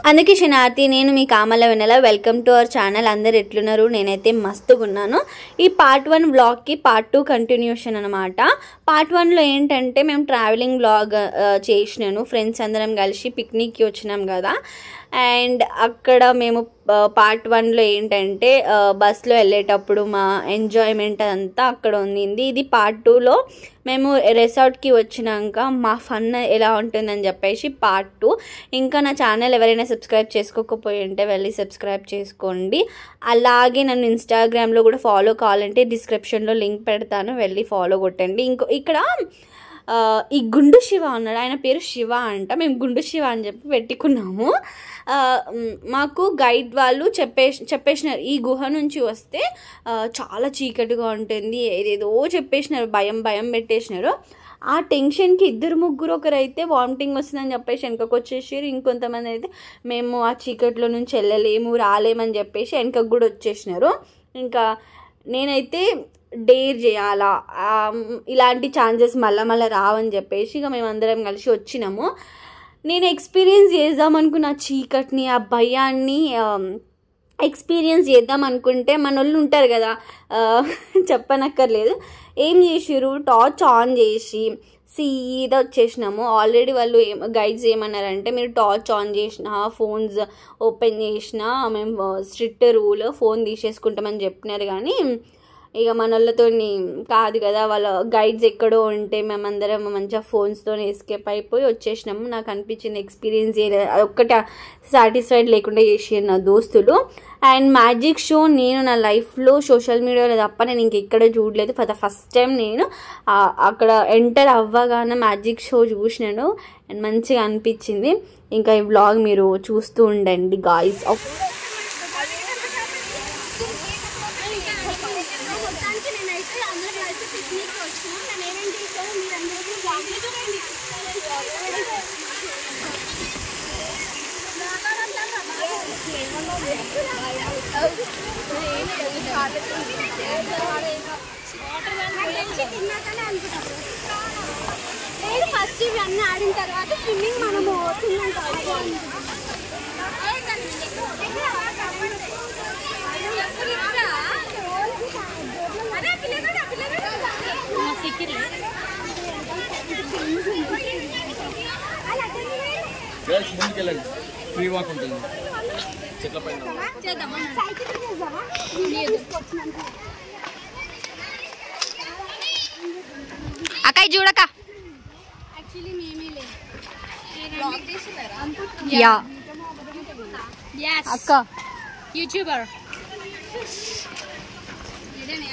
అందుకే శనార్థి నేను మీ కామల వెన్నెల వెల్కమ్ టు అవర్ ఛానల్. అందరు ఎట్లున్నారు? నేనైతే మస్తుగా ఉన్నాను. ఈ పార్ట్ 1 వ్లాగ్కి పార్ట్ 2 కంటిన్యూషన్ అనమాట. పార్ట్ 1లో ఏంటంటే మేము ట్రావెలింగ్ వ్లాగ్ చేసినాను. ఫ్రెండ్స్ అందరం కలిసి పిక్నిక్కి వచ్చినాం కదా. అండ్ అక్కడ మేము పార్ట్ 1లో ఏంటంటే బస్లో వెళ్ళేటప్పుడు మా ఎంజాయ్మెంట్ అంతా అక్కడ ఉంది. ఇది పార్ట్ 2లో మేము రిసార్ట్కి వచ్చినాక మా ఫన్ ఎలా ఉంటుందని చెప్పేసి పార్ట్ 2. ఇంకా నా ఛానల్ ఎవరైనా సబ్స్క్రైబ్ చేసుకోకపోయి ఉంటే వెళ్ళి సబ్స్క్రైబ్ చేసుకోండి. అలాగే నన్ను ఇన్స్టాగ్రామ్లో కూడా ఫాలో కావాలంటే డిస్క్రిప్షన్లో లింక్ పెడతాను, వెళ్ళి ఫాలో కొట్టండి. ఇక్కడ ఈ గుండు శివ ఉన్నాడు, ఆయన పేరు శివ అంట. మేము గుండు శివ అని చెప్పి పెట్టుకున్నాము. మాకు గైడ్ వాళ్ళు చెప్పేసినారు ఈ గుహ నుంచి వస్తే చాలా చీకటిగా ఉంటుంది, ఏదేదో చెప్పేసినారు, భయం పెట్టేసినారు. ఆ టెన్షన్కి ఇద్దరు ముగ్గురు ఒకరైతే వామిటింగ్ వస్తుందని చెప్పేసి వెనకకు వచ్చేసారు. ఇంకొంతమంది అయితే మేము ఆ చీకట్లో నుంచి రాలేమని చెప్పేసి వెనకకు కూడా వచ్చేసినారు. ఇంకా నేనైతే డేర్ చేయాలా, ఇలాంటి ఛాన్సెస్ మళ్ళీ రావని చెప్పేసి ఇక మేమందరం కలిసి వచ్చినాము. నేను ఎక్స్పీరియన్స్ చేద్దాం అనుకున్న చీకటిని, ఆ భయాన్ని ఎక్స్పీరియన్స్ చేద్దాం అనుకుంటే మన వాళ్ళు ఉంటారు కదా, చెప్పనక్కర్లేదు, ఏం చేసారు, టార్చ్ ఆన్ చేసి సీదా వచ్చేసినాము. ఆల్రెడీ వాళ్ళు గైడ్స్ ఏమన్నారంటే మీరు టార్చ్ ఆన్ చేసినా, ఫోన్స్ ఓపెన్ చేసినా మేము స్ట్రిక్ట్ రూల్, ఫోన్ తీసేసుకుంటామని చెప్పినారు. కానీ ఇక మన వాళ్ళతో కాదు కదా, వాళ్ళ గైడ్స్ ఎక్కడో ఉంటే మేమందరం మంచిగా ఫోన్స్తో ఎస్కేప్ అయిపోయి వచ్చేసినాము. నాకు అనిపించింది ఎక్స్పీరియన్స్ ఒక్కటి సాటిస్ఫైడ్ లేకుండా చేసారు నా దోస్తులు. అండ్ మ్యాజిక్ షో నేను నా లైఫ్లో సోషల్ మీడియాలో తప్ప నేను ఇంకెక్కడ చూడలేదు. ఫర్ ద ఫస్ట్ టైం నేను అక్కడ ఎంటర్ అవ్వగానే మ్యాజిక్ షో చూసినాను అండ్ మంచిగా అనిపించింది. ఇంకా ఈ వ్లాగ్ మీరు చూస్తూ ఉండండి గాయ్స్. ఫస్ట్ ఇవన్నీ ఆడిన తర్వాత స్విమ్మింగ్ మనము ఫ్రీ వాక్ ఉంటుంది. అక్క చూడక అక్క యూట్యూబర్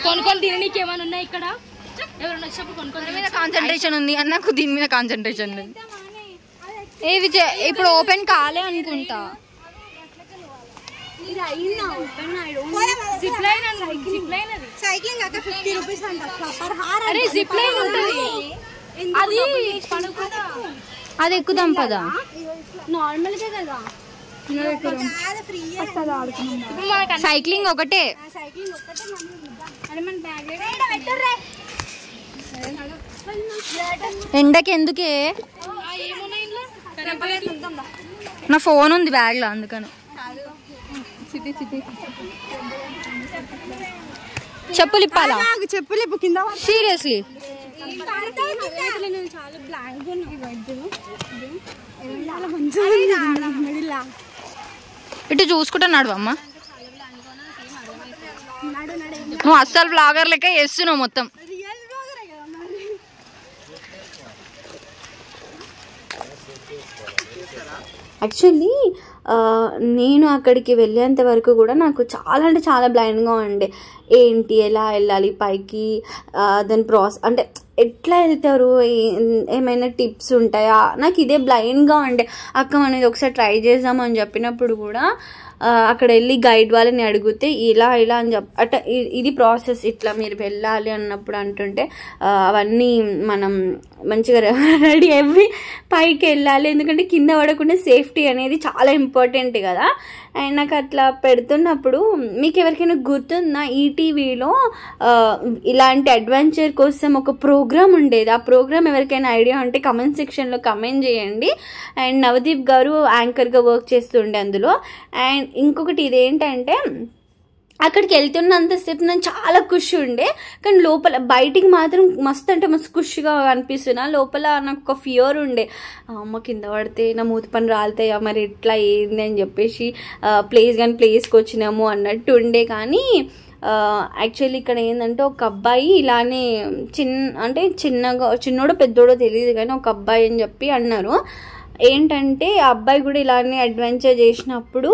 కొనుక్కొని తిననీకి ఏమైనా ఉన్నాయి ఇక్కడ? ఎవరైనా చెప్పు. కొనుక్కొని మీద కాన్సన్ట్రేషన్ ఉంది అన్నకు, దీని మీద కాన్సన్ట్రేషన్ లేదు. ఏవి ఇప్పుడు ఓపెన్ కాలే అనుకుంటా. సైక్లింగ్ అక్క 50 రూపీస్ అంట పర్ హార్. అరే జిప్ లైన్ ఉంటుంది, అది ఎక్కుదాం పదా. నార్మల్ గా కదా సైక్లింగ్ ఒకటే. ఎండకి ఎందుకే, నా ఫోన్ ఉంది బ్యాగ్ లో అందుకని. చెప్పులు ఇప్పాలా? చెప్పులు ఇప్పు కింద. సీరియస్లీ ఇటు చూసుకుంటా నడువమ్మా. నువ్వు అస్సలు బ్లాగర్ లెక్క చేస్తున్నావు మొత్తం. యాక్చువల్లీ నేను అక్కడికి వెళ్ళేంత వరకు కూడా నాకు చాలా అంటే చాలా బ్లైండ్గా ఉండే. ఏంటి, ఎలా వెళ్ళాలి పైకి, దాని అంటే ఎట్లా వెళ్తారు, ఏమైనా టిప్స్ ఉంటాయా, నాకు ఇదే బ్లైండ్గా ఉండే. అక్క మనం ఇది ఒకసారి ట్రై చేద్దామని చెప్పినప్పుడు కూడా అక్కడ వెళ్ళి గైడ్ వాళ్ళని అడిగితే ఇలా అని అట్లా ఇది ప్రాసెస్, ఇట్లా మీరు వెళ్ళాలి అన్నప్పుడు అంటుంటే అవన్నీ మనం మంచిగా రెడీ అయ్యి పైకి వెళ్ళాలి. ఎందుకంటే కింద పడకుండా సేఫ్టీ అనేది చాలా ఇంపార్టెంట్. ఇంపార్టెంట్ కదా. అండ్ నాకు అట్లా పెడుతున్నప్పుడు మీకు ఎవరికైనా గుర్తుందా ఈటీవీలో ఇలాంటి అడ్వెంచర్ కోసం ఒక ప్రోగ్రామ్ ఉండేది. ఆ ప్రోగ్రామ్ ఎవరికైనా ఐడియా ఉంటే కమెంట్ సెక్షన్లో కమెంట్ చేయండి. అండ్ నవదీప్ గారు యాంకర్గా వర్క్ చేస్తుండే అందులో. అండ్ ఇంకొకటి ఇదేంటంటే అక్కడికి వెళ్తున్నంతసేపు నేను చాలా ఖుషి ఉండే, కానీ లోపల బయటికి మాత్రం మస్తు అంటే మస్తు ఖుషిగా అనిపిస్తున్నా. లోపల నాకు ఒక ఫియర్ ఉండే, అమ్మ కింద పడితే నా మూతి పని రాలుతాయా మరి ఎట్లా ఏంది అని చెప్పేసి ప్లేస్కి వచ్చినాము అన్నట్టు ఉండే. కానీ యాక్చువల్లీ ఇక్కడ ఏంటంటే ఒక అబ్బాయి ఇలానే చిన్నోడో పెద్దోడో తెలియదు కానీ ఒక అబ్బాయి అని చెప్పి అన్నారు. ఏంటంటే ఆ అబ్బాయి కూడా ఇలానే అడ్వెంచర్ చేసినప్పుడు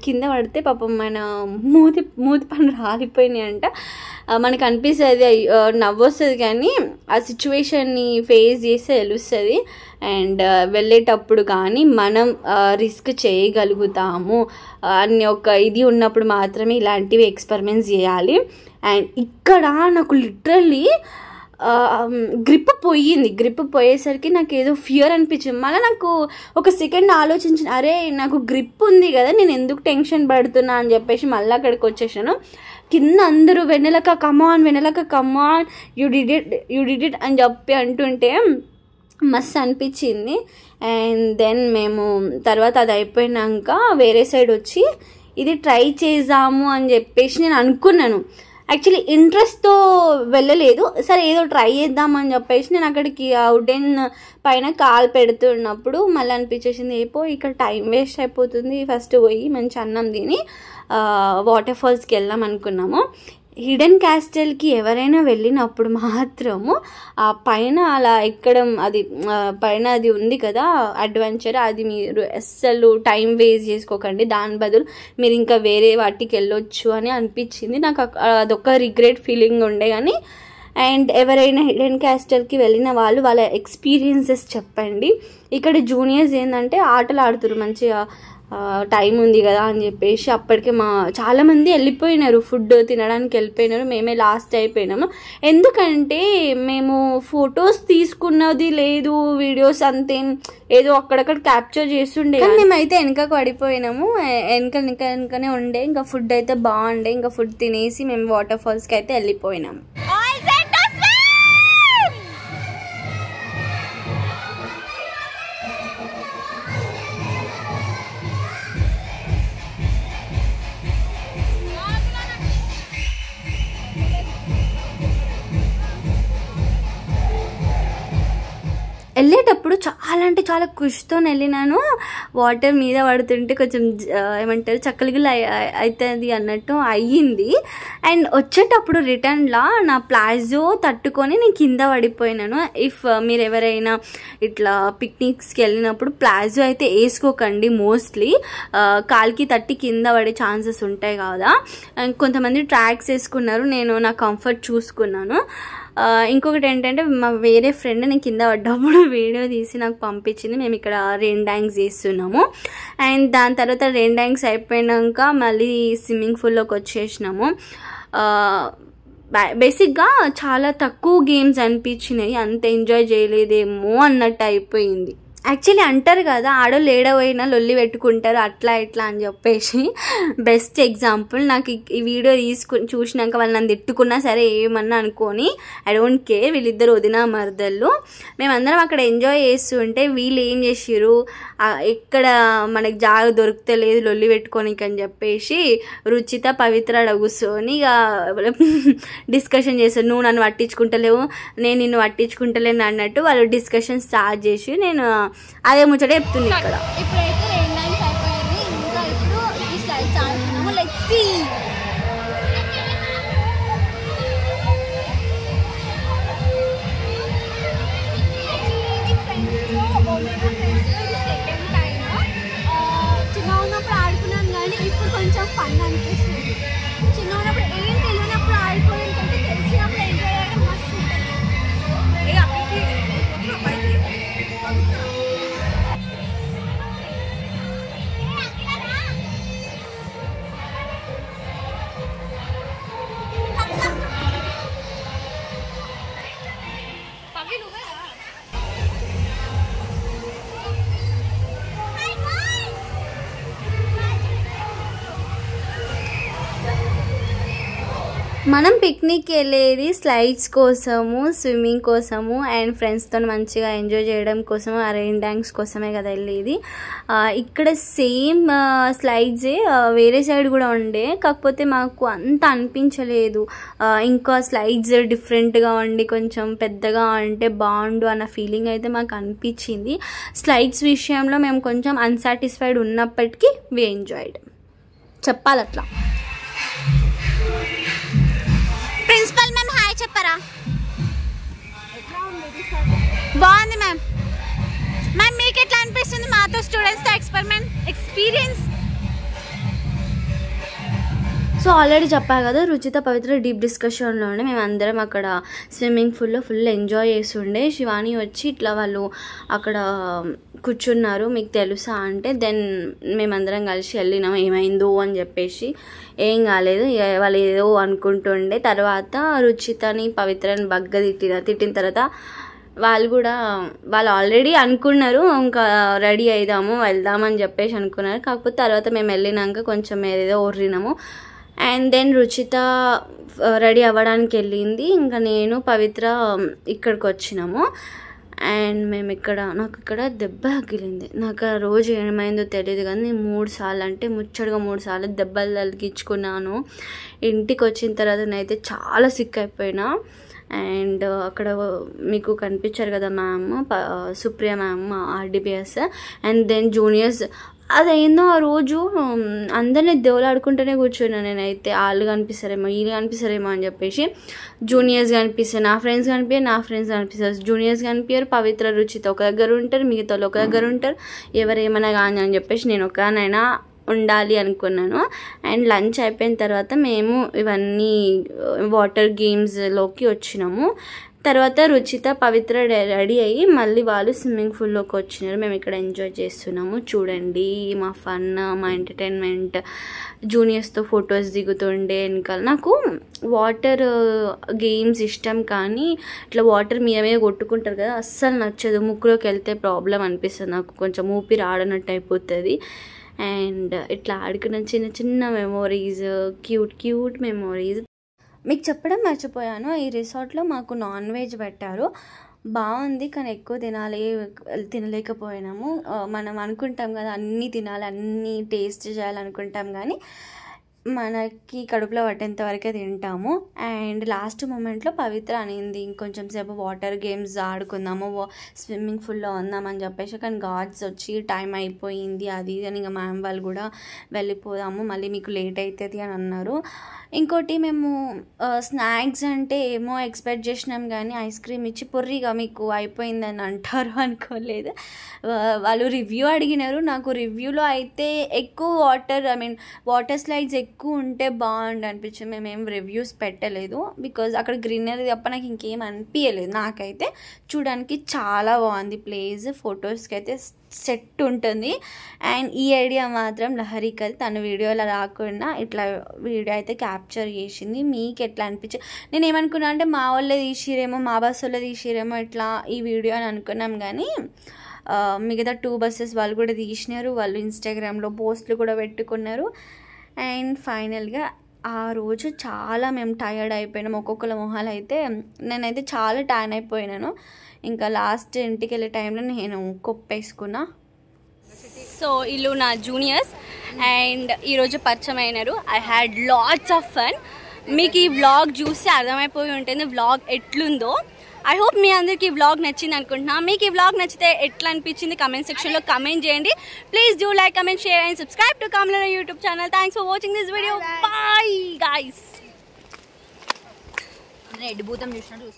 కింద పడితే పాపం మన మూతి పని రాలిపోయినాయి అంట. మనకు అనిపిస్తుంది, నవ్వొస్తుంది, కానీ ఆ సిచ్యువేషన్ని ఫేస్ చేస్తే తెలుస్తుంది. అండ్ వెళ్ళేటప్పుడు కానీ మనం రిస్క్ చేయగలుగుతాము అని ఒక ఇది ఉన్నప్పుడు మాత్రమే ఇలాంటివి ఎక్స్పెరిమెంట్స్ చేయాలి. అండ్ ఇక్కడ నాకు లిటరల్లీ గ్రిప్ పోయేసరికి నాకు ఏదో ఫియర్ అనిపించింది. మళ్ళీ నాకు ఒక సెకండ్ ఆలోచించిన, అరే నాకు గ్రిప్ ఉంది కదా, నేను ఎందుకు టెన్షన్ పడుతున్నా అని చెప్పేసి మళ్ళీ అక్కడికి వచ్చేసాను. కింద అందరూ వెన్నెలక కమాన్ యూ డిడ్ ఇట్ అని చెప్పి అంటుంటే మస్తు అనిపించింది. అండ్ దెన్ మేము తర్వాత అది అయిపోయినాక వేరే సైడ్ వచ్చి ఇది ట్రై చేద్దాము అని చెప్పేసి నేను అనుకున్నాను. యాక్చువల్లీ ఇంట్రెస్ట్తో వెళ్ళలేదు, సరే ఏదో ట్రై చేద్దామని చెప్పేసి నేను అక్కడికి వుడెన్ పైన కాలు పెడుతున్నప్పుడు మళ్ళీ అనిపించేసింది, ఇక్కడ టైం వేస్ట్ అయిపోతుంది, ఫస్ట్ పోయి మంచి అన్నం తిని వాటర్ ఫాల్స్కి వెళ్దాం అనుకున్నాము. హిడెన్ క్యాస్టల్కి ఎవరైనా వెళ్ళినప్పుడు మాత్రము ఆ పైన అలా ఎక్కడం, అది పైన అది ఉంది కదా అడ్వెంచర్, అది మీరు అస్సలు టైం వేస్ట్ చేసుకోకండి. దాని బదులు మీరు ఇంకా వేరే వాటికి వెళ్ళొచ్చు అని అనిపించింది నాకు. అదొక రిగ్రెట్ ఫీలింగ్ ఉండే. కానీ అండ్ ఎవరైనా హిడెన్ క్యాస్టల్కి వెళ్ళిన వాళ్ళ ఎక్స్పీరియన్సెస్ చెప్పండి. ఇక్కడ జూనియర్స్ ఏంటంటే ఆటలు ఆడుతున్నారు మంచిగా, టైం ఉంది కదా అని చెప్పేసి అప్పటికే చాలామంది వెళ్ళిపోయినారు, ఫుడ్ తినడానికి వెళ్ళిపోయినారు. మేమే లాస్ట్ అయిపోయినాము. ఎందుకంటే మేము ఫొటోస్ తీసుకున్నది లేదు, వీడియోస్ అంతేం ఏదో అక్కడక్కడ క్యాప్చర్ చేస్తుండే, కానీ మేమైతే వెనకకు పడిపోయినాము. వెనకనే ఉండే, ఇంకా ఫుడ్ అయితే బాగుండే. ఇంకా ఫుడ్ తినేసి మేము వాటర్ ఫాల్స్కి అయితే వెళ్ళిపోయినాము. వెళ్ళేటప్పుడు చాలా అంటే చాలా ఖుషితో వెళ్ళినాను. వాటర్ మీద పడుతుంటే కొంచెం ఏమంటారు చక్కలిగిలు అవుతుంది అన్నట్టు అయ్యింది. అండ్ వచ్చేటప్పుడు రిటర్న్లా నా ప్లాజో తట్టుకొని నేను కింద పడిపోయినాను. ఇఫ్ మీరు ఎవరైనా ఇట్లా పిక్నిక్స్కి వెళ్ళినప్పుడు ప్లాజో అయితే వేసుకోకండి, మోస్ట్లీ కాలికి తట్టి కింద పడే ఛాన్సెస్ ఉంటాయి కదా. కొంతమంది ట్రాక్స్ వేసుకున్నారు, నేను నా కంఫర్ట్ చూసుకున్నాను. ఇంకొకటి ఏంటంటే మా వేరే ఫ్రెండ్ నేను కింద పడ్డప్పుడు వీడియో తీసి నాకు పంపించింది. మేము ఇక్కడ రెయిన్ డ్యాన్స్ చేస్తున్నాము. అండ్ దాని తర్వాత రెయిన్ డ్యాన్స్ అయిపోయాక మళ్ళీ స్విమ్మింగ్ పూల్లోకి వచ్చేసినాము. బేసిక్గా చాలా తక్కువ గేమ్స్ అనిపించినాయి, అంత ఎంజాయ్ చేయలేదేమో అన్నట్టు అయిపోయింది. యాక్చువల్లీ అంటారు కదా ఆడోళ్ళు ఏడవైనా లొల్లి పెట్టుకుంటారు అట్లా ఇట్లా అని చెప్పేసి, బెస్ట్ ఎగ్జాంపుల్ నాకు ఈ వీడియో చూసినాక వాళ్ళు నన్ను తిట్టుకున్నా సరే ఏమన్నా అనుకొని ఐ డోంట్ కేర్. వీళ్ళిద్దరు వదిన మరదళ్ళు, మేమందరం అక్కడ ఎంజాయ్ చేస్తుంటే వీళ్ళు ఏం చేసిర్రు, ఎక్కడ మనకి జాగ దొరుకుతలేదు లొల్లి పెట్టుకోనికి అని చెప్పేసి రుచిత పవిత్ర కూర్చొని ఇక డిస్కషన్ చేస్తారు. నువ్వు నన్ను పట్టించుకుంటలేవు, నేను నిన్ను పట్టించుకుంటలేను అన్నట్టు వాళ్ళు డిస్కషన్ స్టార్ట్ చేసి నేను అదే ముచ్చట చెప్తుంది ఇక్కడ. ఇప్పుడైతే రెయిన్ డాన్స్ అయిపోయింది, ఇంకా ఇప్పుడు ఈ స్లైడ్స్ ఆడుతున్నాము. Let's see. చిన్న ఉన్నప్పుడు ఆడుకున్నాను కానీ ఇప్పుడు కొంచెం ఫన్ అనిపిస్తుంది. చిన్న ఉన్నప్పుడు ఏం తెలియనప్పుడు ఆడుకోవడం కంటే తెలిసినప్పుడు ఎంజాయ్ చేయడం మస్తు ఉంటుంది. మనం పిక్నిక్ వెళ్ళేది స్లైడ్స్ కోసము, స్విమ్మింగ్ కోసము అండ్ ఫ్రెండ్స్తో మంచిగా ఎంజాయ్ చేయడం కోసము, ఆ రెయిన్ డ్యాన్స్ కోసమే కదా వెళ్ళేది. ఇక్కడ సేమ్ స్లైడ్సే వేరే సైడ్ కూడా ఉండే, కాకపోతే మాకు అంత అనిపించలేదు. ఇంకా స్లైడ్స్ డిఫరెంట్గా ఉండి కొంచెం పెద్దగా ఉంటే బాగుండు అన్న ఫీలింగ్ అయితే మాకు అనిపించింది. స్లైడ్స్ విషయంలో మేము కొంచెం అన్సాటిస్ఫైడ్ ఉన్నప్పటికీ వి ఎంజాయ్డ్, చెప్పాలి అట్లా. ప్రిన్సిపల్ మ్యామ్ హాయ్ చెప్పరా? బాగుంది మ్యామ్. మ్యామ్ మీకు ఎట్లా అనిపిస్తుంది మాతో స్టూడెంట్స్తో ఎక్స్పీరియన్స్? సో ఆల్రెడీ చెప్పా కదా, రుచిత పవిత్ర డీప్ డిస్కషన్లోనే మేము అందరం అక్కడ స్విమ్మింగ్ పూల్లో ఫుల్ ఎంజాయ్ చేస్తుండే. శివాని వచ్చి ఇట్లా వాళ్ళు అక్కడ కూర్చున్నారు, మీకు తెలుసా అంటే దెన్ మేమందరం కలిసి వెళ్ళినాము ఏమైందో అని చెప్పేసి. ఏం కాలేదు, వాళ్ళు ఏదో అనుకుంటుండే. తర్వాత రుచితని పవిత్రని బగ్గ తిట్టిన తర్వాత వాళ్ళు ఆల్రెడీ అనుకున్నారు ఇంకా రెడీ అయిదాము వెళ్దామని చెప్పేసి అనుకున్నారు. కాకపోతే తర్వాత మేము వెళ్ళినాక కొంచెం ఏదేదో ఒర్రినాము. అండ్ దెన్ రుచిత రెడీ అవ్వడానికి వెళ్ళింది, ఇంకా నేను పవిత్ర ఇక్కడికి వచ్చినాము. అండ్ మేము నాకు ఇక్కడ దెబ్బ తగిలింది. నాకు ఆ రోజు ఏమైందో తెలియదు కానీ 3 సార్లు అంటే ముచ్చటగా 3 సార్లు దెబ్బలు తగిలించుకున్నాను. ఇంటికి వచ్చిన తర్వాత నేనైతే చాలా సిక్ అయిపోయినా. అండ్ అక్కడ మీకు కనిపించారు కదా ma'am, Supriya ma'am RDBS and then juniors. అదేందో ఆ రోజు అందరినీ దేవులాడుకుంటూనే కూర్చున్నాను నేనైతే. వాళ్ళు కనిపిస్తారేమో వీళ్ళు కనిపిస్తారేమో అని చెప్పేసి జూనియర్స్ కనిపిస్తారు, నా ఫ్రెండ్స్ కనిపిస్తారు, జూనియర్స్ కనిపించారు. పవిత్ర రుచిత ఒక దగ్గర ఉంటారు, మిగతా ఒక దగ్గర ఉంటారు. ఎవరేమైనా కానీ అని చెప్పేసి నేను ఒకనైనా ఉండాలి అనుకున్నాను. అండ్ లంచ్ అయిపోయిన తర్వాత మేము ఇవన్నీ వాటర్ గేమ్స్లోకి వచ్చినాము. తర్వాత రుచిత పవిత్ర రెడీ అయ్యి మళ్ళీ వాళ్ళు స్విమ్మింగ్ పూల్లోకి వచ్చినారు. మేము ఇక్కడ ఎంజాయ్ చేస్తున్నాము, చూడండి మా ఫన్, మా ఎంటర్టైన్మెంట్. జూనియర్స్తో ఫొటోస్ దిగుతుండే వెనకాల. నాకు వాటర్ గేమ్స్ ఇష్టం కానీ ఇట్లా వాటర్ మీద కొట్టుకుంటారు కదా, అస్సలు నచ్చదు. ముక్కులోకి వెళ్తే ప్రాబ్లం అనిపిస్తుంది నాకు, కొంచెం ఊపిరి ఆడనట్టు అయిపోతుంది. అండ్ ఇట్లా ఆడుకున్న చిన్న మెమోరీస్, క్యూట్ మెమోరీస్. మీకు చెప్పడం మర్చిపోయాను, ఈ రిసార్ట్లో మాకు నాన్ వెజ్ పెట్టారు, బాగుంది కానీ ఎక్కువ తినలేకపోయినాము. మనం అనుకుంటాం కదా అన్నీ తినాలి, అన్నీ టేస్ట్ చేయాలనుకుంటాం కానీ మనకి కడుపులో పట్టేంత వరకే తింటాము. అండ్ లాస్ట్ మూమెంట్లో పవిత్ర అనింది ఇంకొంచెం సేపు వాటర్ గేమ్స్ ఆడుకుందాము, స్విమ్మింగ్ పూల్లో ఉందామని చెప్పేసి. కానీ గాడ్స్ వచ్చి టైం అయిపోయింది అది అని ఇంకా మ్యామ్ వాళ్ళు కూడా వెళ్ళిపోదాము, మళ్ళీ మీకు లేట్ అవుతుంది అని అన్నారు. ఇంకోటి మేము స్నాక్స్ అంటే ఏమో ఎక్స్పెక్ట్ చేసినాం కానీ ఐస్ క్రీమ్ ఇచ్చి పొర్రిగా మీకు అయిపోయిందని అంటారు అనుకోలేదు. వాళ్ళు రివ్యూ అడిగినారు, నాకు రివ్యూలో అయితే ఎక్కువ వాటర్ స్లైడ్స్ ఎక్కువ ఉంటే బాగుండు అనిపించింది. మేమేం రివ్యూస్ పెట్టలేదు బికాజ్ అక్కడ గ్రీనరీ తప్ప నాకు ఇంకేం అనిపించలేదు. నాకైతే చూడడానికి చాలా బాగుంది ప్లేస్, ఫొటోస్కి అయితే సెట్ ఉంటుంది. అండ్ ఈ ఐడియా మాత్రం లహరికది, తన వీడియోలో రాకుండా ఇట్లా వీడియో అయితే క్యాప్చర్ చేసింది. మీకు ఎట్లా అనిపించింది? నేను ఏమనుకున్నా అంటే మా వాళ్ళే తీసిరేమో, మా బస్ వాళ్ళే తీసిరేమో ఇట్లా ఈ వీడియో అని అనుకున్నాం కానీ మిగతా 2 బస్సెస్ వాళ్ళు కూడా తీసినారు, వాళ్ళు ఇన్స్టాగ్రామ్లో పోస్టులు కూడా పెట్టుకున్నారు. అండ్ ఫైనల్గా ఆ రోజు చాలా మేము టయర్డ్ అయిపోయినాం, ఒక్కొక్కల మొహాలు అయితే. నేనైతే చాలా ట్యాన్ అయిపోయినాను. ఇంకా లాస్ట్ ఇంటికి వెళ్ళే టైంలో నేను కొప్పేసుకున్నా. సో వీళ్ళు నా జూనియర్స్ అండ్ ఈరోజు పరిచయం అయినారు. I had lots of fun. మీకు ఈ వ్లాగ్ చూస్తే అర్థమైపోయి ఉంటుంది వ్లాగ్ ఎట్లుందో. ఐ హోప్ మీ అందరికి ఈ వ్లాగ్ నచ్చింది అనుకుంటున్నా. మీకు ఈ వ్లాగ్ నచ్చితే ఎట్లా అనిపించింది కమెంట్ సెక్షన్లో కమెంట్ చేయండి. Please do like, comment, share and subscribe to కమలన YouTube channel. Thanks for watching this video. Bye guys. Red భూతం చూసినట్టు